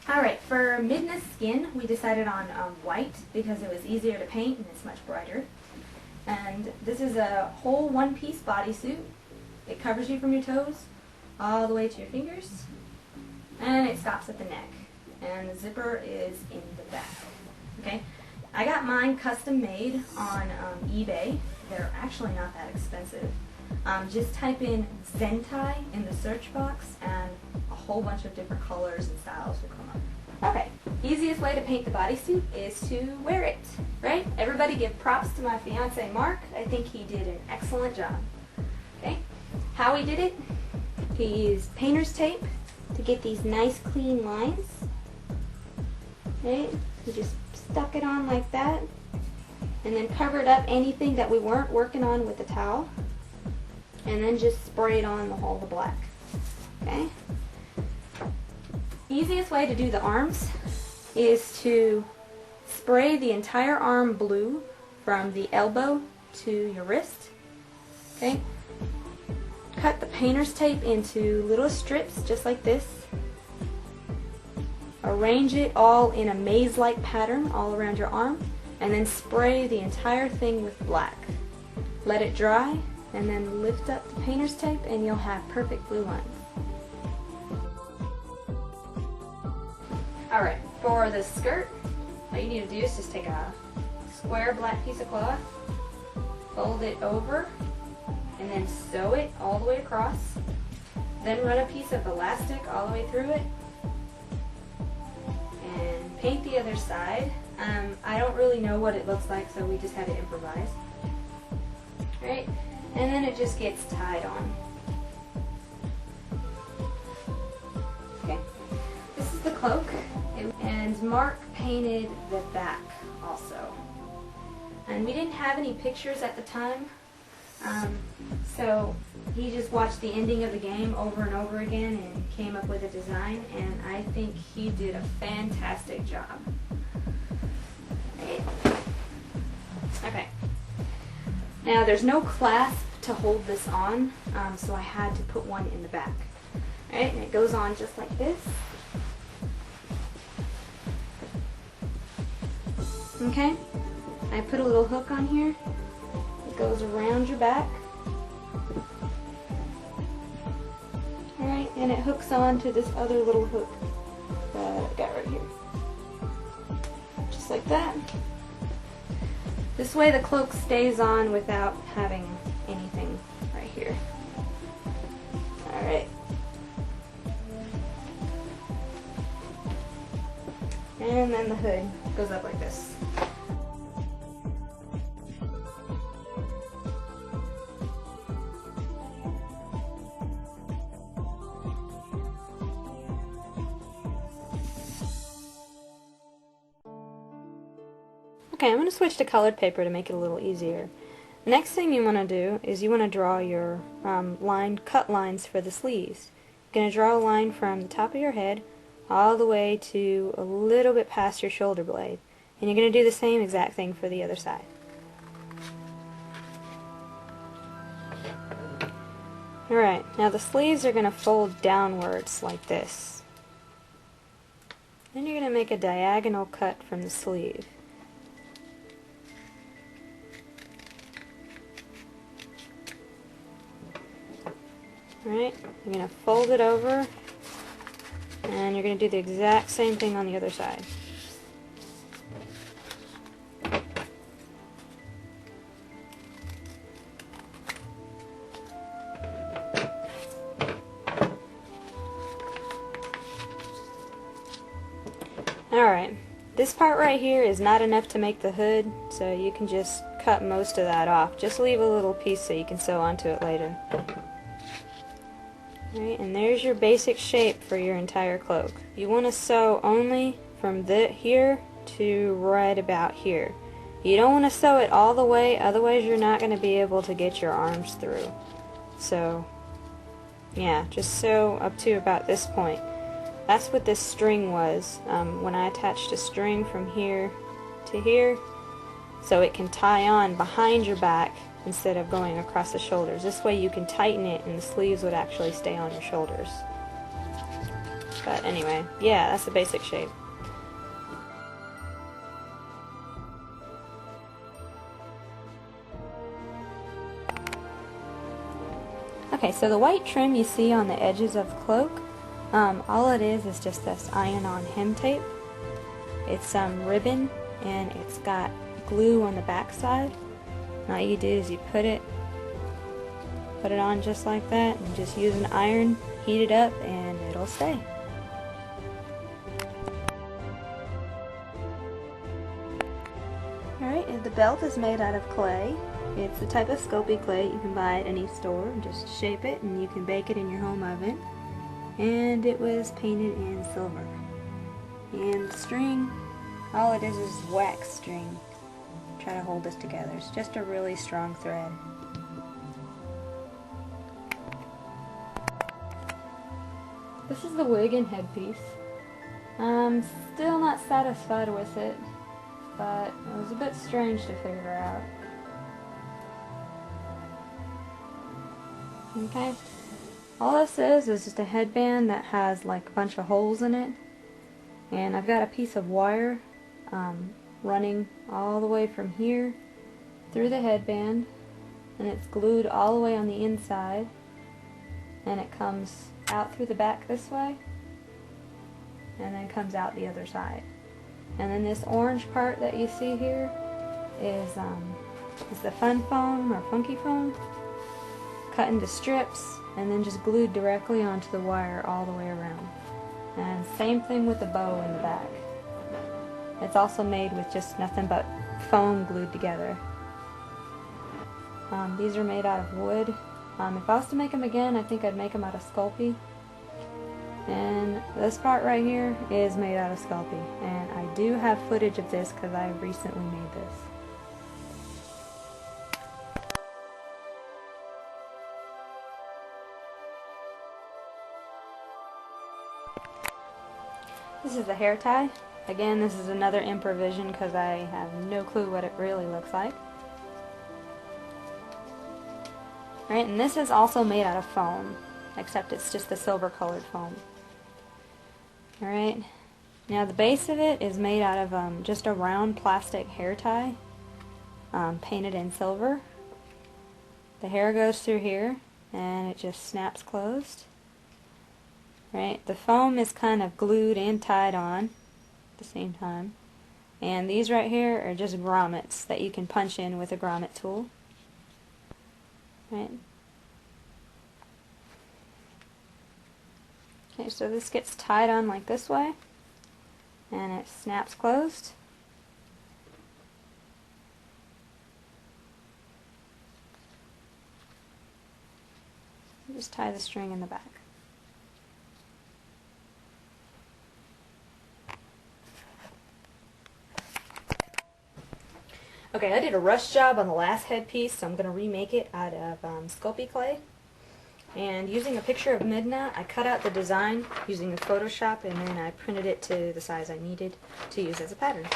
Alright, for Midna's skin, we decided on white because it was easier to paint and it's much brighter. And this is a whole one-piece bodysuit. It covers you from your toes all the way to your fingers, and it stops at the neck. And the zipper is in the back. Okay, I got mine custom made on eBay. They're actually not that expensive. Just type in Zentai in the search box and a whole bunch of different colors and styles will come up. Okay, easiest way to paint the bodysuit is to wear it, right? Everybody give props to my fiance Mark. I think he did an excellent job. Okay, how he did it? He used painter's tape to get these nice clean lines. Okay, he just stuck it on like that and then covered up anything that we weren't working on with the towel. And then just spray it on all the black. Okay? Easiest way to do the arms is to spray the entire arm blue from the elbow to your wrist. Okay? Cut the painter's tape into little strips just like this. Arrange it all in a maze-like pattern all around your arm, and then spray the entire thing with black. Let it dry, and then lift up the painter's tape and you'll have perfect blue lines. Alright, for the skirt, all you need to do is just take a square black piece of cloth, fold it over, and then sew it all the way across. Then run a piece of elastic all the way through it, and paint the other side. I don't really know what it looks like, so we just had to improvise. Right? And then it just gets tied on. Okay, this is the cloak, and Mark painted the back also. And we didn't have any pictures at the time, so he just watched the ending of the game over and over again and came up with a design, and I think he did a fantastic job. Right. Okay. Now there's no clasp to hold this on, so I had to put one in the back. Alright, and it goes on just like this. Okay, I put a little hook on here. It goes around your back. Alright, and it hooks on to this other little hook that I got right here. Just like that. This way the cloak stays on without having anything right here. Alright. And then the hood goes up like this. Okay, I'm going to switch to colored paper to make it a little easier. The next thing you want to do is you want to draw your cut lines for the sleeves. You're going to draw a line from the top of your head all the way to a little bit past your shoulder blade. And you're going to do the same exact thing for the other side. Alright, now the sleeves are going to fold downwards like this. Then you're going to make a diagonal cut from the sleeve. Alright, you're going to fold it over, and you're going to do the exact same thing on the other side. Alright, this part right here is not enough to make the hood, so you can just cut most of that off. Just leave a little piece so you can sew onto it later. Alright, and there's your basic shape for your entire cloak. You want to sew only from here to right about here. You don't want to sew it all the way, otherwise you're not going to be able to get your arms through. So, yeah, just sew up to about this point. That's what this string was. When I attached a string from here to here, so it can tie on behind your back instead of going across the shoulders. This way you can tighten it and the sleeves would actually stay on your shoulders. But anyway, yeah, that's the basic shape. Okay, so the white trim you see on the edges of the cloak, all it is just this iron-on hem tape. It's some ribbon and it's got glue on the back side. And all you do is you put it on just like that and just use an iron, heat it up, and it'll stay. Alright, and the belt is made out of clay. It's the type of Sculpey clay you can buy at any store. Just shape it and you can bake it in your home oven. And it was painted in silver. And the string, all it is wax string. Try to hold this together. It's just a really strong thread. This is the wig and headpiece. I'm still not satisfied with it, but it was a bit strange to figure out. Okay, all this is just a headband that has like a bunch of holes in it, and I've got a piece of wire running all the way from here through the headband, and it's glued all the way on the inside, and it comes out through the back this way and then comes out the other side. And then this orange part that you see here is the fun foam or funky foam, cut into strips and then just glued directly onto the wire all the way around. And same thing with the bow in the back. It's also made with just nothing but foam glued together. These are made out of wood. If I was to make them again, I think I'd make them out of Sculpey. And this part right here is made out of Sculpey. And I do have footage of this because I recently made this. This is the hair tie. Again, this is another improvisation because I have no clue what it really looks like. Alright, and this is also made out of foam, except it's just the silver colored foam. Alright, now the base of it is made out of just a round plastic hair tie, painted in silver. The hair goes through here and it just snaps closed. Right, the foam is kind of glued and tied on at the same time. And these right here are just grommets that you can punch in with a grommet tool. Right. Okay, so this gets tied on like this way, and it snaps closed. Just tie the string in the back. Okay, I did a rush job on the last headpiece, so I'm going to remake it out of Sculpey clay. And using a picture of Midna, I cut out the design using the Photoshop, and then I printed it to the size I needed to use as a pattern.